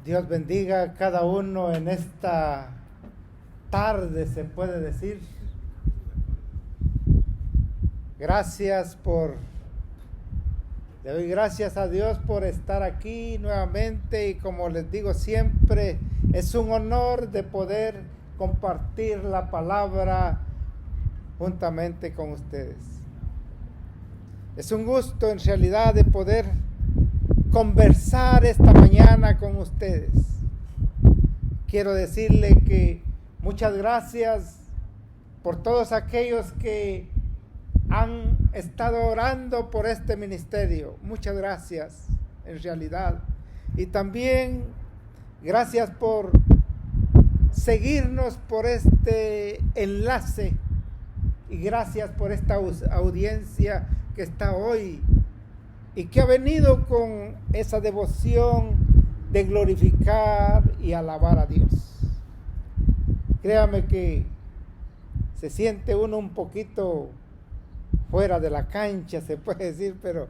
Dios bendiga a cada uno en esta tarde, se puede decir. Le doy gracias a Dios por estar aquí nuevamente y como les digo siempre, es un honor de poder compartir la palabra juntamente con ustedes. Es un gusto en realidad de poder conversar esta mañana con ustedes. Quiero decirle que muchas gracias por todos aquellos que han estado orando por este ministerio. Muchas gracias en realidad. Y también gracias por seguirnos por este enlace y gracias por esta audiencia que está hoy y que ha venido con esa devoción de glorificar y alabar a Dios. Créame que se siente uno un poquito fuera de la cancha, se puede decir, pero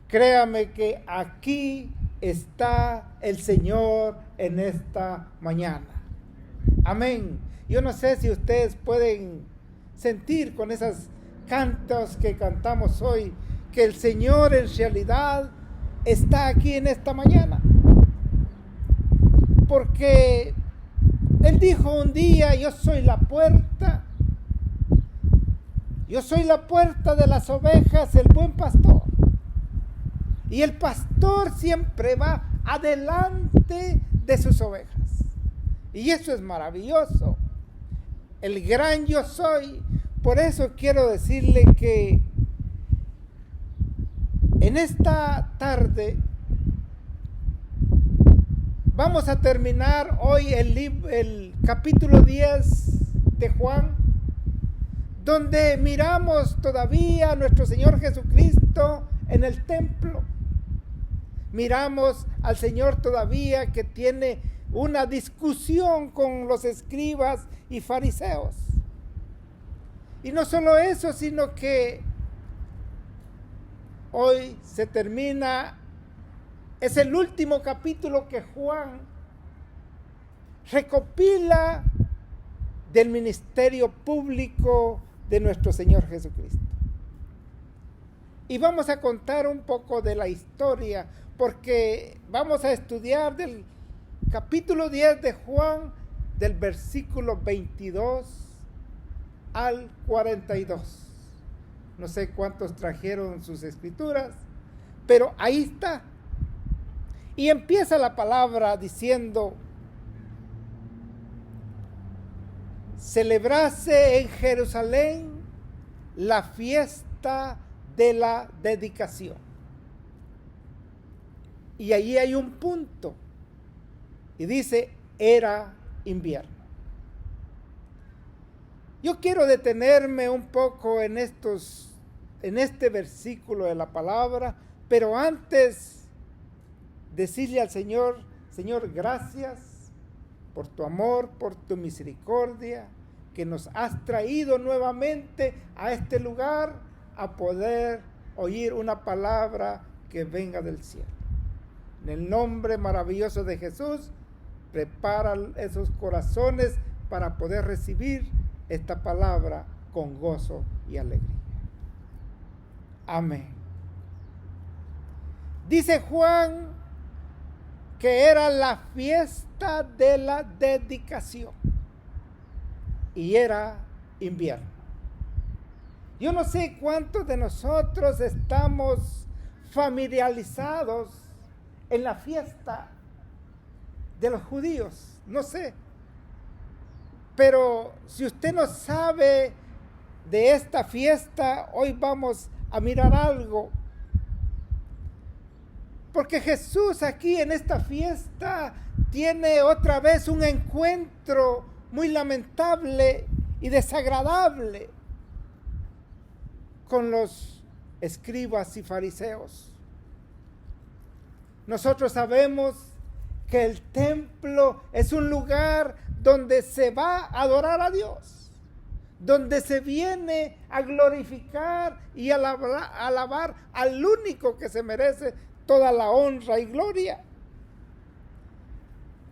créame que aquí está el Señor en esta mañana. Amén. Yo no sé si ustedes pueden sentir con esos cantos que cantamos hoy, que el Señor en realidad está aquí en esta mañana. Porque Él dijo un día, yo soy la puerta de las ovejas, el buen pastor. Y el pastor siempre va adelante de sus ovejas. Y eso es maravilloso. El gran yo soy. Por eso quiero decirle que en esta tarde vamos a terminar hoy el capítulo 10 de Juan, donde miramos todavía a nuestro Señor Jesucristo en el templo. Miramos al Señor todavía que tiene una discusión con los escribas y fariseos. Y no solo eso, sino que hoy se termina, es el último capítulo que Juan recopila del ministerio público de nuestro Señor Jesucristo. Y vamos a contar un poco de la historia, porque vamos a estudiar del capítulo 10 de Juan, del versículo 22 al 42. No sé cuántos trajeron sus escrituras, pero ahí está. Y empieza la palabra diciendo: celebrase en Jerusalén la fiesta de la dedicación. Y allí hay un punto. Y dice, era invierno. Yo quiero detenerme un poco en este versículo de la palabra, pero antes decirle al Señor: Señor, gracias por tu amor, por tu misericordia, que nos has traído nuevamente a este lugar a poder oír una palabra que venga del cielo. En el nombre maravilloso de Jesús, prepara esos corazones para poder recibir esta palabra con gozo y alegría. Amén. Dice Juan que era la fiesta de la dedicación y era invierno. Yo no sé cuántos de nosotros estamos familiarizados en la fiesta de los judíos, no sé. Pero si usted no sabe de esta fiesta, hoy vamos a mirar algo. Porque Jesús aquí en esta fiesta tiene otra vez un encuentro muy lamentable y desagradable con los escribas y fariseos. Nosotros sabemos que el templo es un lugar donde se va a adorar a Dios, donde se viene a glorificar y alabar al único que se merece toda la honra y gloria.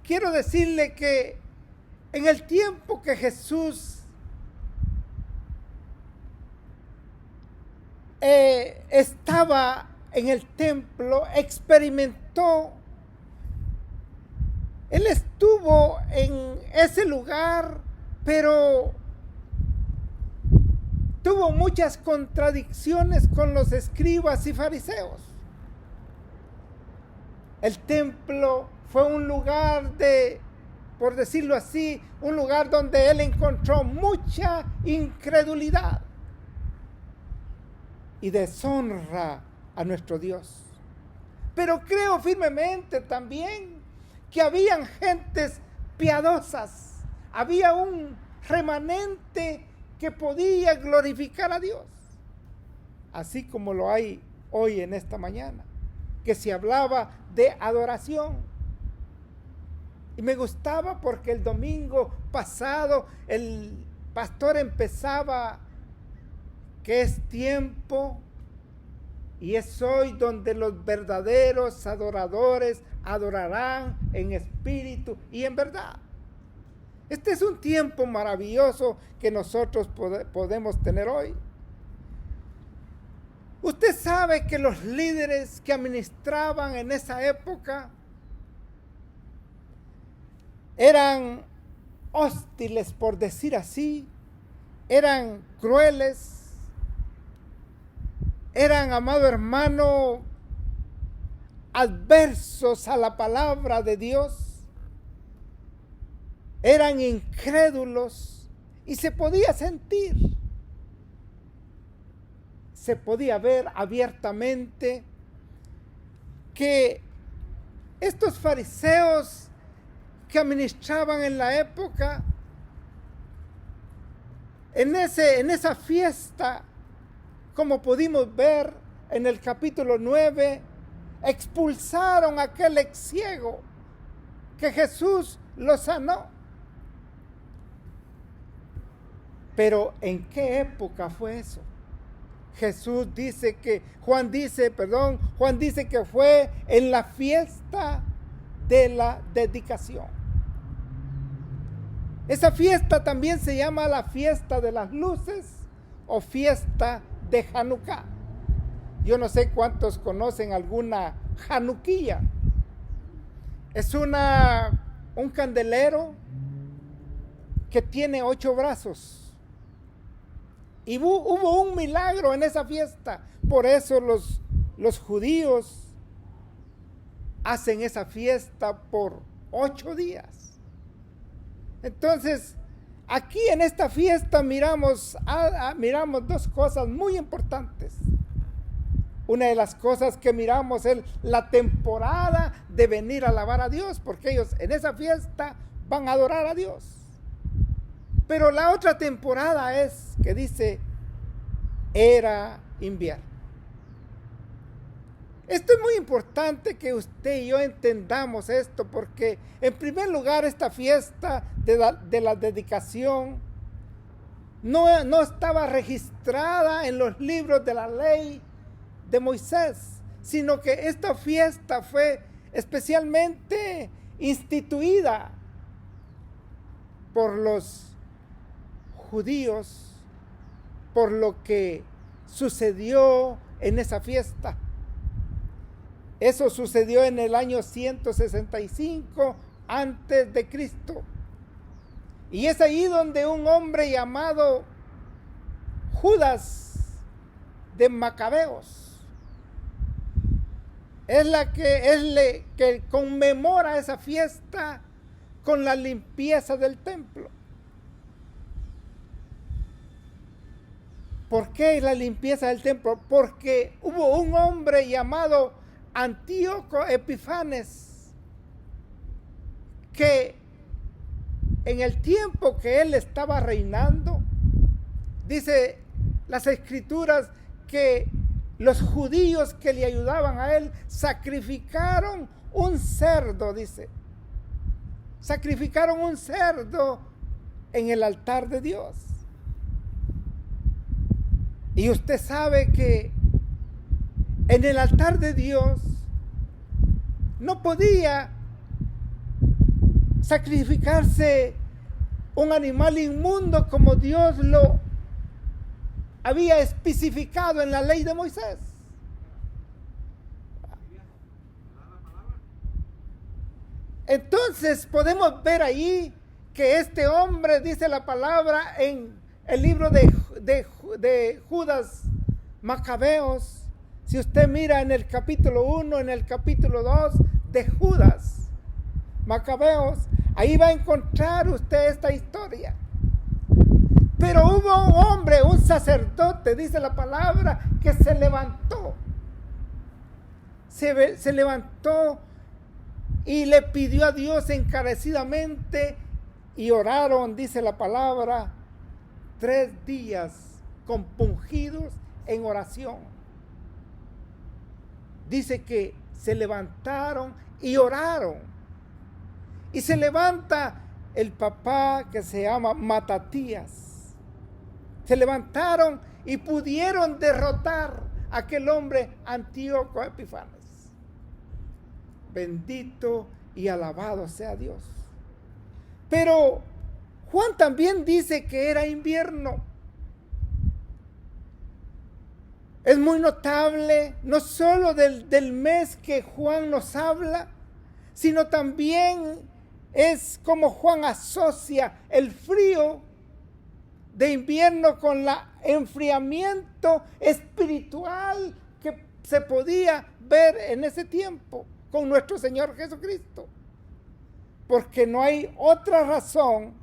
quiero decirle que en el tiempo que Jesús estaba en el templo, experimentó, él estuvo en ese lugar, pero tuvo muchas contradicciones con los escribas y fariseos. El templo fue un lugar de, por decirlo así, un lugar donde él encontró mucha incredulidad y deshonra a nuestro Dios. Pero creo firmemente también que habían gentes piadosas, había un remanente que podía glorificar a Dios, así como lo hay hoy en esta mañana, que se hablaba de adoración. Y me gustaba porque el domingo pasado el pastor empezaba que es tiempo y es hoy donde los verdaderos adoradores adorarán en espíritu y en verdad. Este es un tiempo maravilloso que nosotros podemos tener hoy. Usted sabe que los líderes que administraban en esa época eran hostiles, por decir así, eran crueles, eran, amado hermano, adversos a la palabra de Dios, eran incrédulos y se podía sentir, se podía ver abiertamente que estos fariseos que administraban en la época, en esa fiesta, como pudimos ver en el capítulo 9, expulsaron a aquel ex ciego que Jesús lo sanó. Pero ¿en qué época fue eso? Juan dice que fue en la fiesta de la dedicación. Esa fiesta también se llama la fiesta de las luces o fiesta de Hanukkah. Yo no sé cuántos conocen alguna Hanukkía. Es un candelero que tiene 8 brazos. Y hubo un milagro en esa fiesta. Por eso los judíos hacen esa fiesta por 8 días. Entonces, aquí en esta fiesta miramos 2 cosas muy importantes. Una de las cosas que miramos es la temporada de venir a alabar a Dios, porque ellos en esa fiesta van a adorar a Dios. Pero la otra temporada es que dice, era invierno. Esto es muy importante que usted y yo entendamos esto, porque en primer lugar esta fiesta de la dedicación no estaba registrada en los libros de la ley de Moisés, sino que esta fiesta fue especialmente instituida por los judíos, por lo que sucedió en esa fiesta. Eso sucedió en el año 165 antes de Cristo. Y es ahí donde un hombre llamado Judas de Macabeos que conmemora esa fiesta con la limpieza del templo. ¿Por qué la limpieza del templo? Porque hubo un hombre llamado Antíoco Epifanes que en el tiempo que él estaba reinando, dice las escrituras que los judíos que le ayudaban a él sacrificaron un cerdo, dice. Sacrificaron un cerdo en el altar de Dios. Y usted sabe que en el altar de Dios no podía sacrificarse un animal inmundo como Dios lo había especificado en la ley de Moisés. Entonces podemos ver ahí que este hombre, dice la palabra en el libro de Judas Macabeos, si usted mira en el capítulo 1, en el capítulo 2 de Judas Macabeos, ahí va a encontrar usted esta historia. Pero hubo un hombre, un sacerdote, dice la palabra, que se levantó. Se levantó y le pidió a Dios encarecidamente y oraron, dice la palabra, 3 días compungidos en oración. Dice que se levantaron y oraron. Y se levanta el papá que se llama Matatías. Se levantaron y pudieron derrotar a aquel hombre Antíoco Epifanes. Bendito y alabado sea Dios. Pero Juan también dice que era invierno. Es muy notable, no solo del mes que Juan nos habla, sino también es como Juan asocia el frío de invierno con el enfriamiento espiritual que se podía ver en ese tiempo con nuestro Señor Jesucristo. Porque no hay otra razón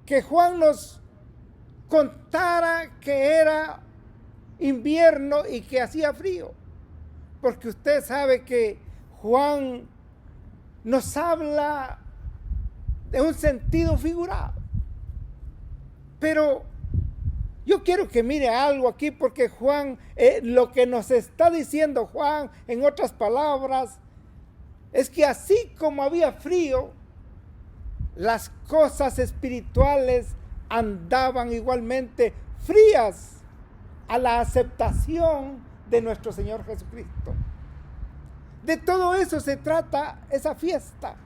que Juan nos contara que era invierno y que hacía frío. Porque usted sabe que Juan nos habla de un sentido figurado. Pero yo quiero que mire algo aquí, porque Juan, lo que nos está diciendo Juan, en otras palabras, es que así como había frío, las cosas espirituales andaban igualmente frías a la aceptación de nuestro Señor Jesucristo. De todo eso se trata esa fiesta.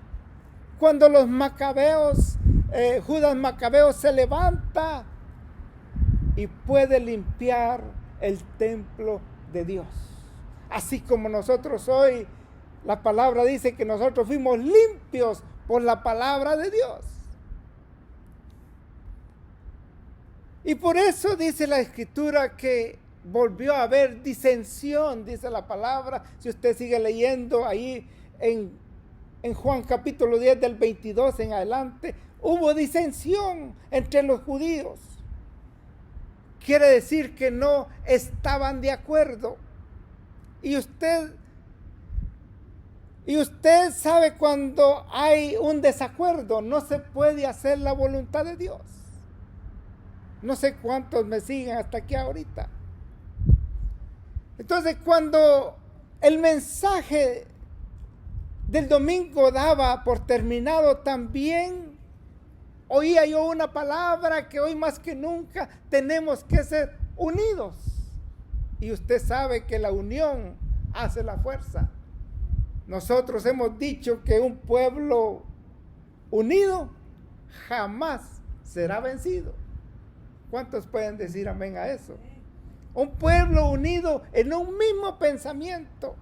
Cuando los macabeos, Judas Macabeo se levanta y puede limpiar el templo de Dios. Así como nosotros hoy, la palabra dice que nosotros fuimos limpios por la palabra de Dios. Y por eso dice la Escritura que volvió a haber disensión, dice la palabra. Si usted sigue leyendo ahí en Juan capítulo 10 del 22 en adelante, hubo disensión entre los judíos. Quiere decir que no estaban de acuerdo. Y usted sabe, cuando hay un desacuerdo, no se puede hacer la voluntad de Dios. No sé cuántos me siguen hasta aquí ahorita. Entonces, cuando el mensaje del domingo daba por terminado, también oía yo una palabra que hoy más que nunca tenemos que ser unidos. Y usted sabe que la unión hace la fuerza. Nosotros hemos dicho que un pueblo unido jamás será vencido. ¿Cuántos pueden decir amén a eso? Un pueblo unido en un mismo pensamiento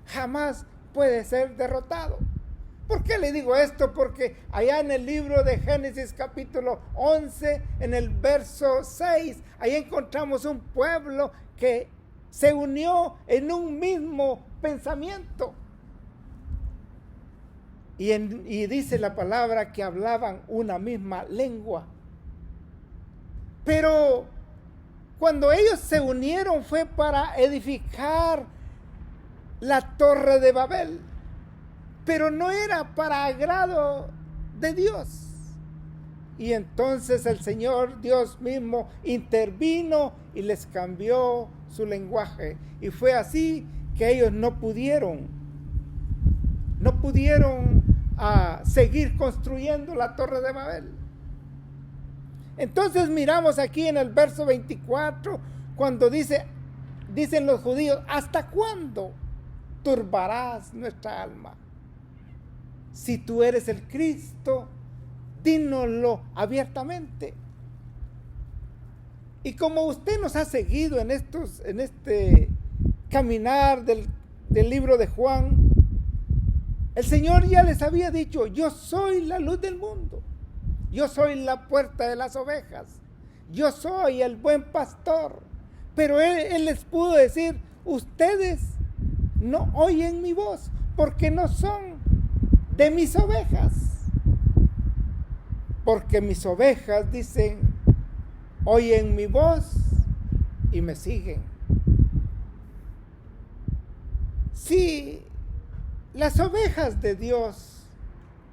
jamás puede ser derrotado. ¿Por qué le digo esto? Porque allá en el libro de Génesis capítulo 11, en el verso 6, ahí encontramos un pueblo que se unió en un mismo pensamiento. Y dice la palabra que hablaban una misma lengua. Pero cuando ellos se unieron fue para edificar la torre de Babel. Pero no era para agrado de Dios. Y entonces el Señor Dios mismo intervino y les cambió su lenguaje. Y fue así que ellos no pudieron seguir construyendo la torre de Babel. Entonces miramos aquí en el verso 24, cuando dicen los judíos: ¿hasta cuándo turbarás nuestra alma? Si tú eres el Cristo, dínoslo abiertamente. Y como usted nos ha seguido en este caminar del libro de Juan, el Señor ya les había dicho: yo soy la luz del mundo, yo soy la puerta de las ovejas, yo soy el buen pastor. Pero Él les pudo decir: ustedes no oyen mi voz, porque no son de mis ovejas. Porque mis ovejas, dicen, oyen mi voz y me siguen. Sí, las ovejas de Dios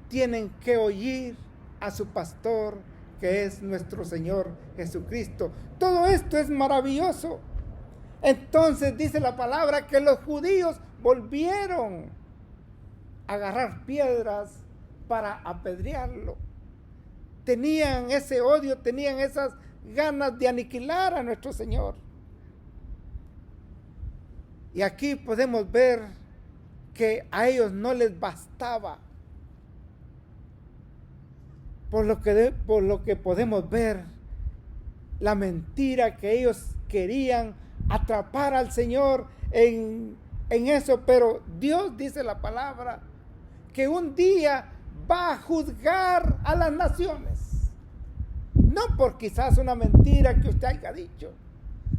tienen que oír a su pastor, que es nuestro Señor Jesucristo. Todo esto es maravilloso. Entonces dice la palabra que los judíos volvieron a agarrar piedras para apedrearlo. Tenían ese odio, tenían esas ganas de aniquilar a nuestro Señor. Y aquí podemos ver que a ellos no les bastaba. Por lo que podemos ver, la mentira que ellos querían atrapar al Señor en eso. Pero Dios, dice la palabra, que un día va a juzgar a las naciones. No por quizás una mentira que usted haya dicho,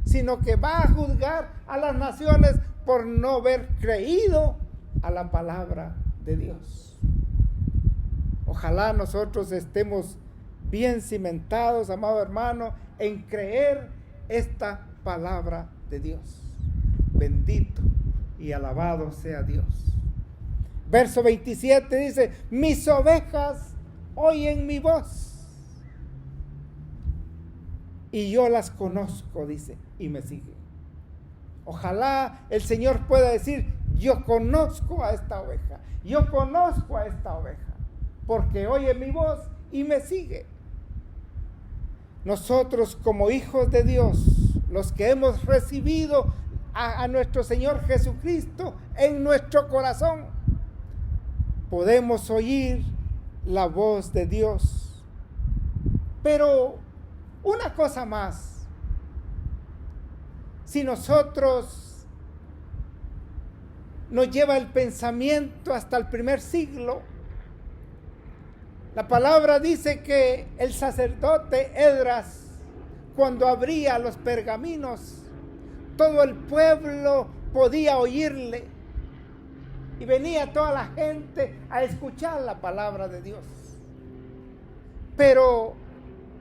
sino que va a juzgar a las naciones por no haber creído a la palabra de Dios. Ojalá nosotros estemos bien cimentados, amado hermano, en creer esta palabra de Dios. Bendito y alabado sea Dios. Verso 27 dice: mis ovejas oyen mi voz y yo las conozco, dice, y me siguen. Ojalá el Señor pueda decir: yo conozco a esta oveja, yo conozco a esta oveja, porque oye mi voz y me sigue. Nosotros, como hijos de Dios, los que hemos recibido a nuestro Señor Jesucristo en nuestro corazón, podemos oír la voz de Dios. Pero una cosa más: si nosotros nos lleva el pensamiento hasta el primer siglo, la palabra dice que el sacerdote Esdras, cuando abría los pergaminos, todo el pueblo podía oírle y venía toda la gente a escuchar la palabra de Dios. Pero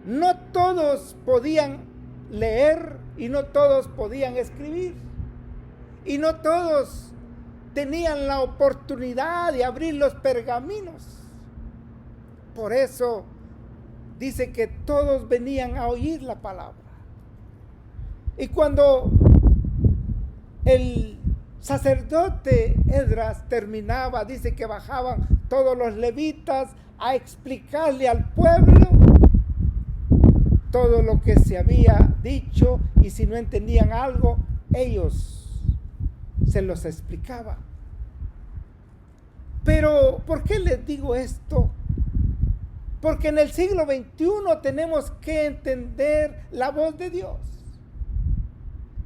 no todos podían leer y no todos podían escribir y no todos tenían la oportunidad de abrir los pergaminos. Por eso dice que todos venían a oír la palabra. Y cuando el sacerdote Esdras terminaba, dice que bajaban todos los levitas a explicarle al pueblo todo lo que se había dicho, y si no entendían algo, ellos se los explicaba. Pero ¿por qué les digo esto? Porque en el siglo XXI tenemos que entender la voz de Dios.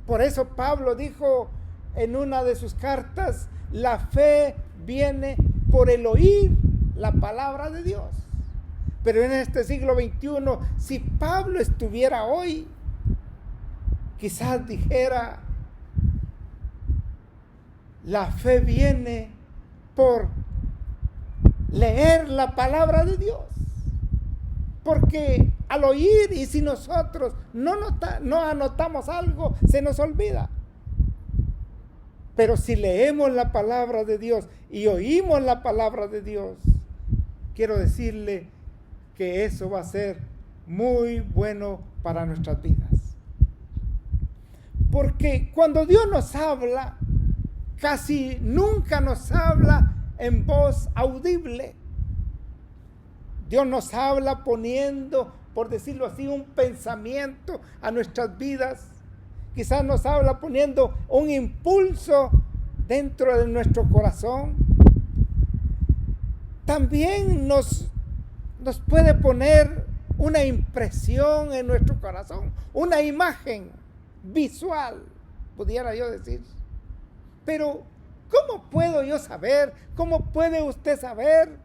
Por eso Pablo dijo en una de sus cartas: la fe viene por el oír la palabra de Dios. Pero en este siglo XXI, si Pablo estuviera hoy, quizás dijera: la fe viene por leer la palabra de Dios. Porque al oír, y si nosotros no anotamos algo, se nos olvida. Pero si leemos la palabra de Dios y oímos la palabra de Dios, quiero decirle que eso va a ser muy bueno para nuestras vidas. Porque cuando Dios nos habla, casi nunca nos habla en voz audible. Dios nos habla poniendo, por decirlo así, un pensamiento a nuestras vidas. Quizás nos habla poniendo un impulso dentro de nuestro corazón. también nos puede poner una impresión en nuestro corazón, una imagen visual, pudiera yo decir. Pero, ¿cómo puedo yo saber? ¿Cómo puede usted saber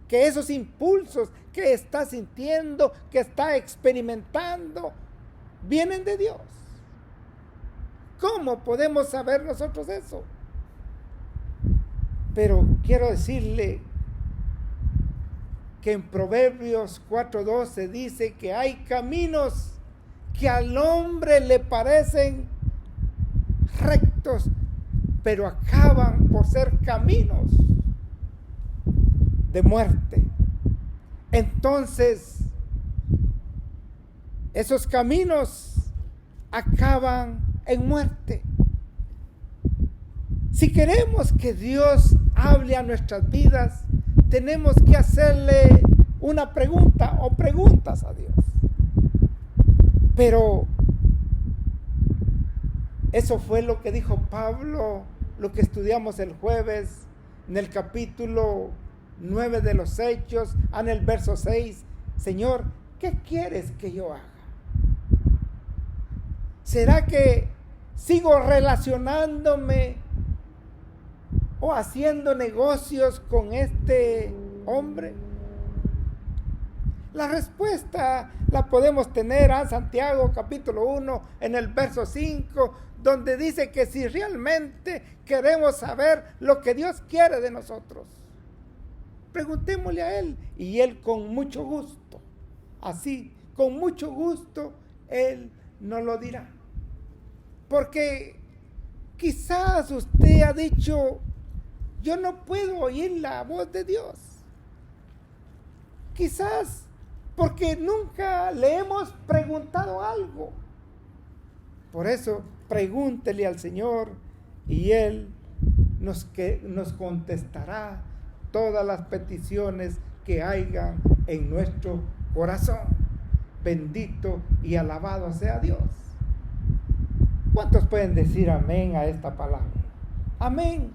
que esos impulsos que está sintiendo, que está experimentando, vienen de Dios? ¿Cómo podemos saber nosotros eso? Pero quiero decirle que en Proverbios 4:12 dice que hay caminos que al hombre le parecen rectos, pero acaban por ser caminos de muerte. Entonces, esos caminos acaban en muerte. Si queremos que Dios hable a nuestras vidas, tenemos que hacerle una pregunta o preguntas a Dios. Pero eso fue lo que dijo Pablo, lo que estudiamos el jueves en el capítulo 9 de los Hechos, en el verso 6. Señor, ¿qué quieres que yo haga? ¿Será que sigo relacionándome o haciendo negocios con este hombre? La respuesta la podemos tener en Santiago capítulo 1 en el verso 5, donde dice que si realmente queremos saber lo que Dios quiere de nosotros, preguntémosle a Él, y Él con mucho gusto, así, con mucho gusto, Él nos lo dirá. Porque quizás usted ha dicho, yo no puedo oír la voz de Dios. Quizás porque nunca le hemos preguntado algo. Por eso, pregúntele al Señor y Él nos contestará todas las peticiones que hayan en nuestro corazón. Bendito y alabado sea Dios. ¿Cuántos pueden decir amén a esta palabra? Amén.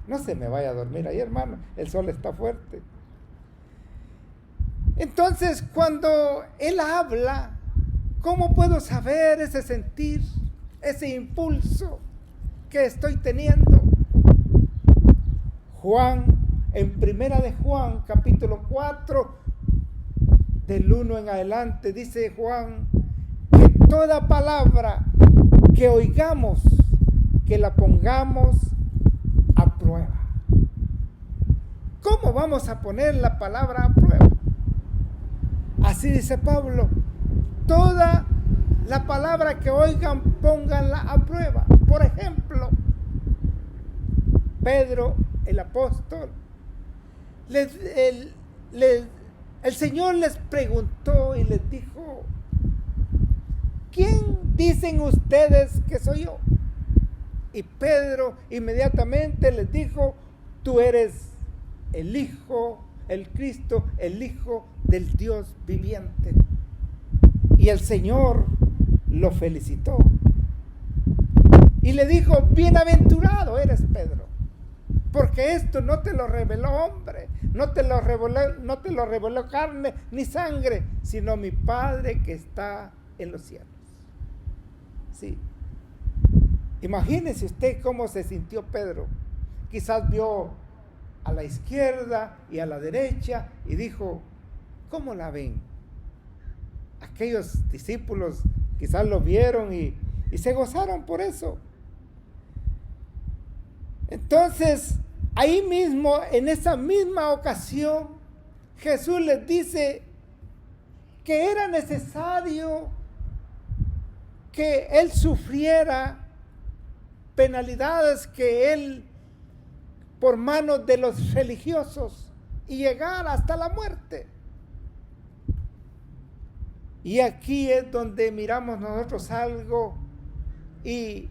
No se me vaya a dormir ahí, hermano. El sol está fuerte. Entonces, cuando Él habla, ¿cómo puedo saber ese sentir, ese impulso que estoy teniendo? Juan, en primera de Juan, capítulo 4, del 1 en adelante, dice Juan, que toda palabra que oigamos, que la pongamos a prueba. ¿Cómo vamos a poner la palabra a prueba? Así dice Pablo, toda la palabra que oigan, pónganla a prueba. Por ejemplo, Pedro, el apóstol, el Señor les preguntó y les dijo, ¿quién dicen ustedes que soy yo? Y Pedro inmediatamente les dijo, tú eres el Hijo, el Cristo, el Hijo del Dios viviente. Y el Señor lo felicitó. Y le dijo, bienaventurado eres Pedro, porque esto no te lo reveló hombre, no te lo reveló carne ni sangre, sino mi Padre que está en los cielos. Sí. Imagínese usted cómo se sintió Pedro. Quizás vio a la izquierda y a la derecha y dijo, ¿cómo la ven? Aquellos discípulos quizás lo vieron y se gozaron por eso. Entonces, ahí mismo, en esa misma ocasión, Jesús les dice que era necesario que Él sufriera penalidades que Él por manos de los religiosos y llegar hasta la muerte. Y aquí es donde miramos nosotros algo, y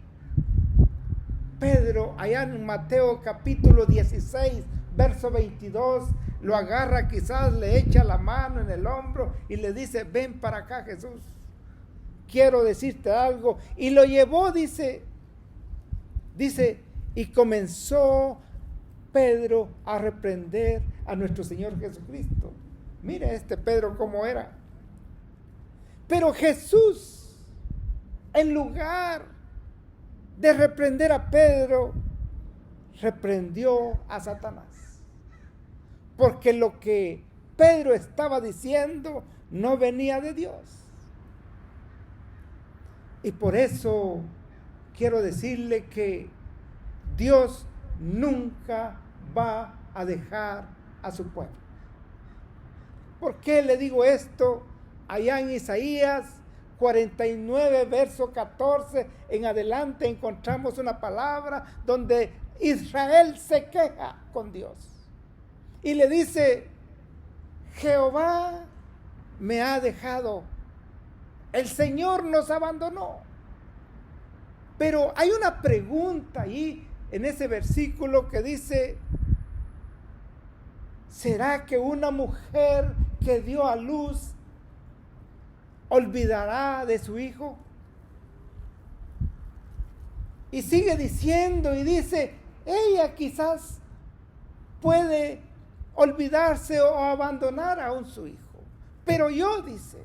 Pedro, allá en Mateo capítulo 16, verso 22, lo agarra, quizás le echa la mano en el hombro y le dice, ven para acá, Jesús, quiero decirte algo. Y lo llevó, dice, y comenzó Pedro a reprender a nuestro Señor Jesucristo. Mire este Pedro cómo era. Pero Jesús, en lugar de reprender a Pedro, reprendió a Satanás. Porque lo que Pedro estaba diciendo no venía de Dios. Y por eso quiero decirle que Dios nunca va a dejar a su pueblo. ¿Por qué le digo esto? Allá en Isaías 49, verso 14 en adelante encontramos una palabra donde Israel se queja con Dios. Y le dice, Jehová me ha dejado, el Señor nos abandonó. Pero hay una pregunta ahí en ese versículo que dice, ¿será que una mujer que dio a luz olvidará de su hijo? Y sigue diciendo y dice, ella quizás puede olvidarse o abandonar aún su hijo. Pero yo, dice,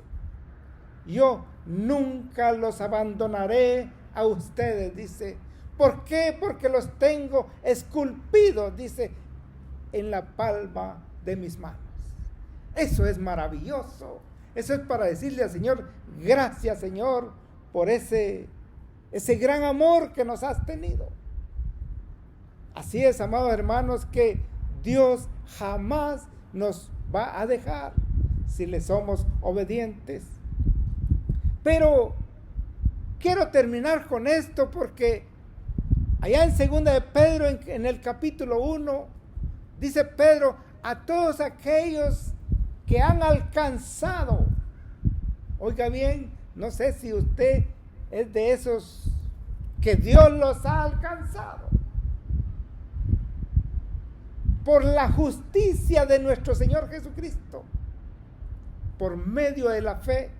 yo nunca los abandonaré a ustedes, dice. ¿Por qué? Porque los tengo esculpidos, dice, en la palma de mis manos. Eso es maravilloso. Eso es para decirle al Señor, gracias Señor, por ese gran amor que nos has tenido. Así es, amados hermanos, que Dios jamás nos va a dejar si le somos obedientes. Pero quiero terminar con esto porque allá en 2 de Pedro, en el capítulo 1, dice Pedro, a todos aquellos que han alcanzado, oiga bien, no sé si usted es de esos que Dios los ha alcanzado por la justicia de nuestro Señor Jesucristo, por medio de la fe.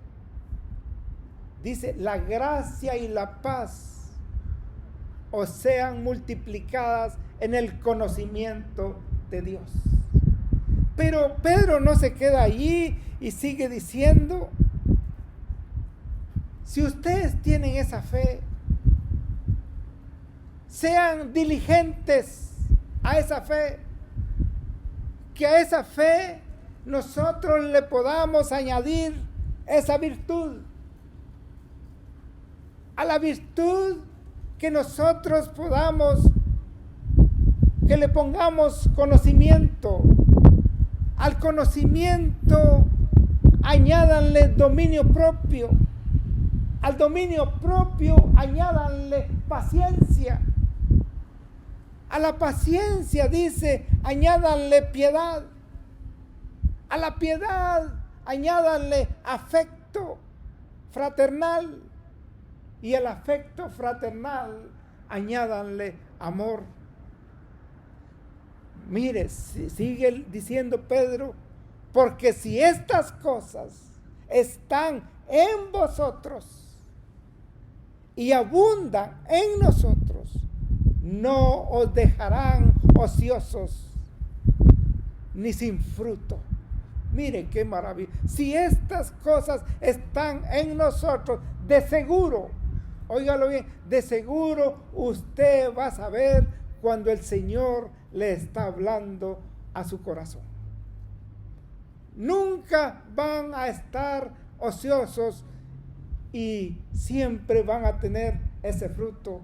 Dice, la gracia y la paz os sean multiplicadas en el conocimiento de Dios. Pero Pedro no se queda allí y sigue diciendo, si ustedes tienen esa fe, sean diligentes a esa fe, que a esa fe nosotros le podamos añadir esa virtud. A la virtud que nosotros podamos, que le pongamos conocimiento. Al conocimiento añádanle dominio propio. Al dominio propio añádanle paciencia. A la paciencia, dice, añádanle piedad. A la piedad añádanle afecto fraternal. Y al afecto fraternal añádanle amor. Mire, sigue diciendo Pedro, porque si estas cosas están en vosotros y abundan en nosotros, no os dejarán ociosos ni sin fruto. Mire qué maravilla. Si estas cosas están en nosotros, de seguro, óigalo bien, de seguro usted va a saber cuando el Señor le está hablando a su corazón. Nunca van a estar ociosos y siempre van a tener ese fruto.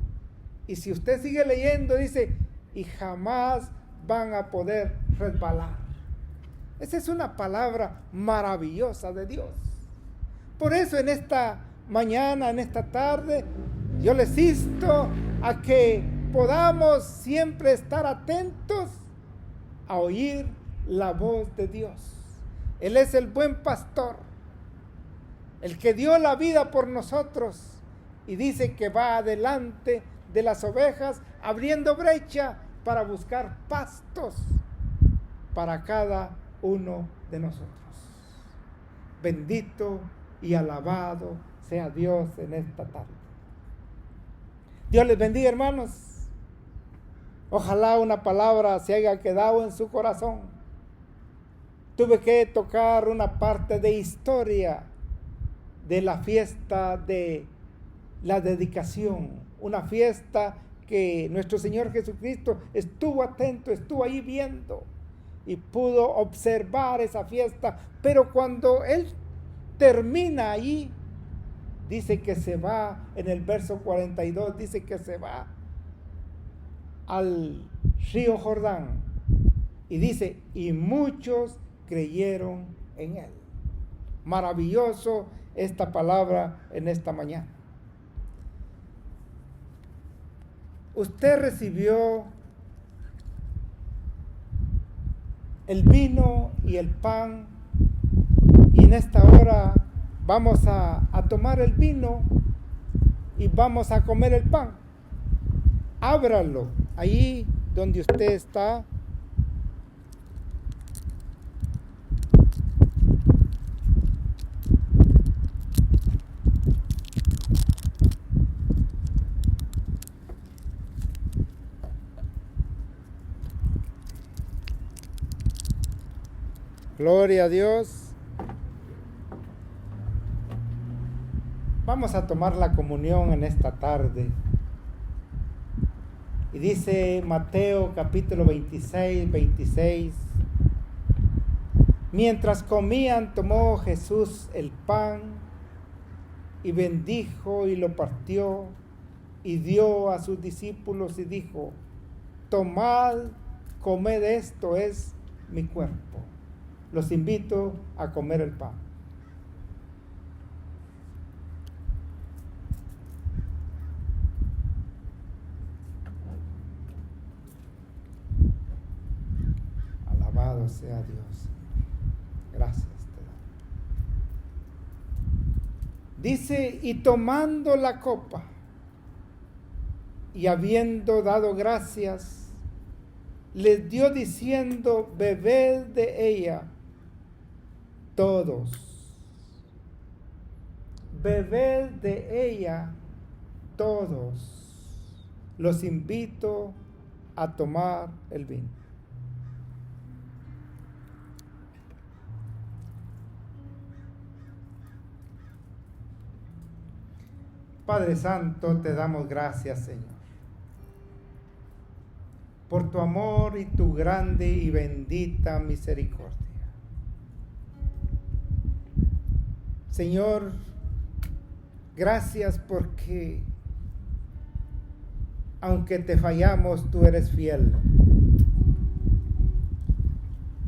Y si usted sigue leyendo, dice, y jamás van a poder resbalar. Esa es una palabra maravillosa de Dios. Por eso en esta mañana, en esta tarde, yo les insto a que podamos siempre estar atentos a oír la voz de Dios. Él es el buen pastor, el que dio la vida por nosotros y dice que va adelante de las ovejas abriendo brecha para buscar pastos para cada uno de nosotros. Bendito y alabado sea Dios en esta tarde. Dios les bendiga, hermanos. Ojalá una palabra se haya quedado en su corazón. Tuve que tocar una parte de historia de la fiesta de la dedicación, una fiesta que nuestro Señor Jesucristo estuvo atento, estuvo ahí viendo y pudo observar esa fiesta, pero cuando Él termina ahí, dice que se va, en el verso 42, dice que se va al río Jordán y dice, y muchos creyeron en Él. Maravilloso esta palabra en esta mañana. Usted recibió el vino y el pan, y en esta hora vamos a tomar el vino y vamos a comer el pan. Ábralo ahí donde usted está. Gloria a Dios. Vamos a tomar la comunión en esta tarde. Y dice Mateo capítulo 26. Mientras comían, tomó Jesús el pan y bendijo y lo partió y dio a sus discípulos y dijo, tomad, comed, esto es mi cuerpo. Los invito a comer el pan. Alabado sea Dios. Gracias te doy. Dice, y tomando la copa y habiendo dado gracias, les dio diciendo, bebed de ella todos. Bebed de ella todos. Los invito a tomar el vino. Padre Santo, te damos gracias, Señor, por tu amor y tu grande y bendita misericordia. Señor, gracias porque aunque te fallamos, tú eres fiel.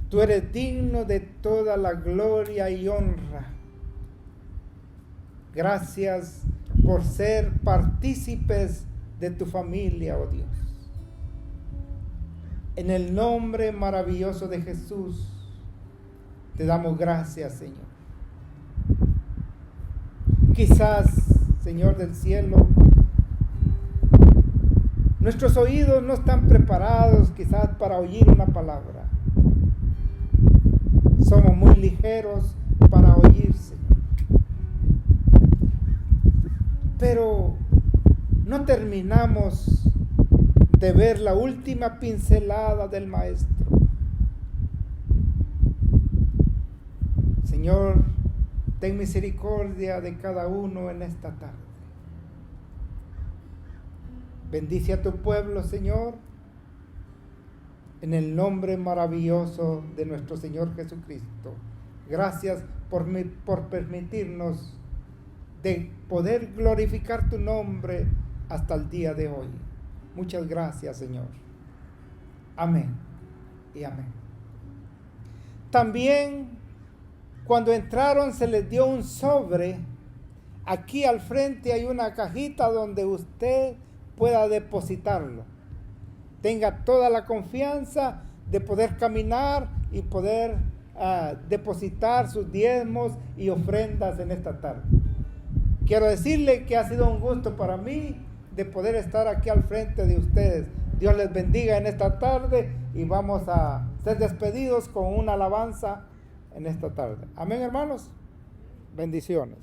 Tú eres digno de toda la gloria y honra. Gracias por ser partícipes de tu familia, oh Dios. En el nombre maravilloso de Jesús, te damos gracias, Señor. Quizás, Señor del cielo, nuestros oídos no están preparados quizás para oír una palabra. Somos muy ligeros para oír, Señor. Pero no terminamos de ver la última pincelada del Maestro. Señor, ten misericordia de cada uno en esta tarde. Bendice a tu pueblo, Señor, en el nombre maravilloso de nuestro Señor Jesucristo. Gracias por permitirnos de poder glorificar tu nombre hasta el día de hoy. Muchas gracias, Señor. Amén y amén. También cuando entraron se les dio un sobre. Aquí al frente hay una cajita donde usted pueda depositarlo. Tenga toda la confianza de poder caminar y poder depositar sus diezmos y ofrendas en esta tarde. Quiero decirle que ha sido un gusto para mí de poder estar aquí al frente de ustedes. Dios les bendiga en esta tarde y vamos a ser despedidos con una alabanza en esta tarde. Amén, hermanos. Bendiciones.